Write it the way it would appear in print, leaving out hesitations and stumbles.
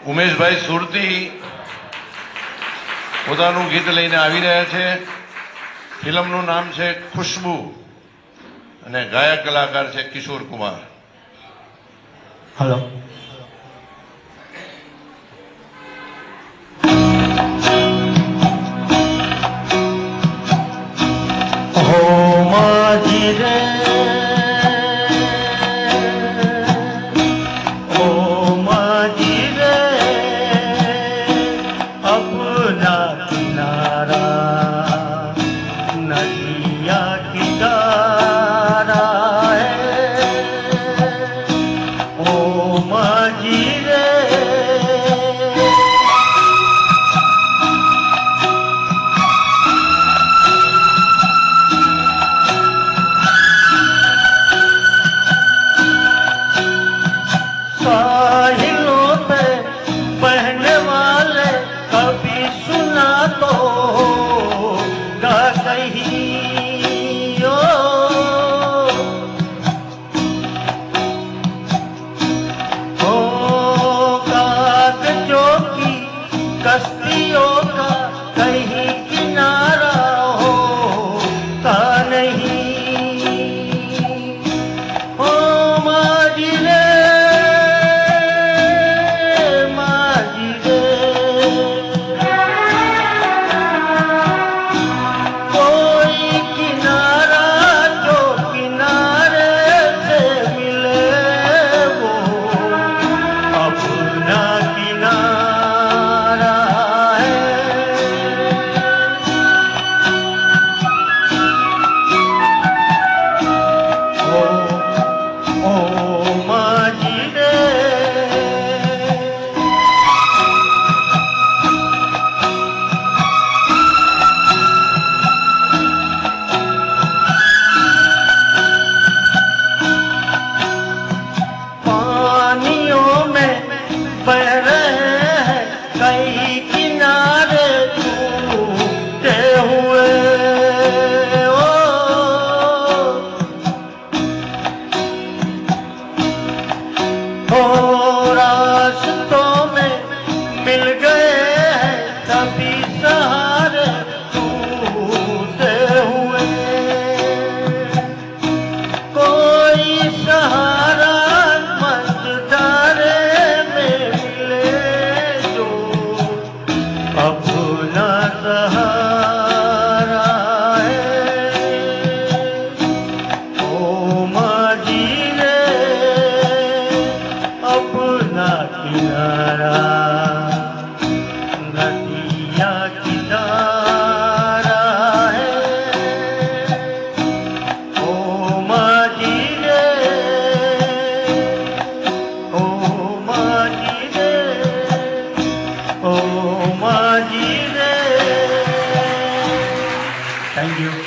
ઉમેશભાઈ સુરતી પોતાનું ગીત લઈને આવી રહ્યા છે. ફિલ્મનું નામ છે ખુશ્બુ અને ગાયક કલાકાર છે કિશોર કુમાર. હલો. હો માજી રે, ઓ માજી રે, अपना किनारा नदिया किनारा है. ओ माजी रे, साहिलों पे बहने वाले कभी सुना तो गा कहीं ओ, कागजों की कश्तियों का कहीं किनारा होता नहीं. ओ माजी रे, बह रहे हैं कई किनारे टूटे हुए. ओ रास्तों में मिल गए हैं कभी सहारे टूटे हुए. कोई सहारा मझधारे अपना सहारा है. ओ माजी रे, अपना किनारा नदिया किनारा है. ओ माजी रे, ओ माजी रे, ओ माजी रे. Thank you.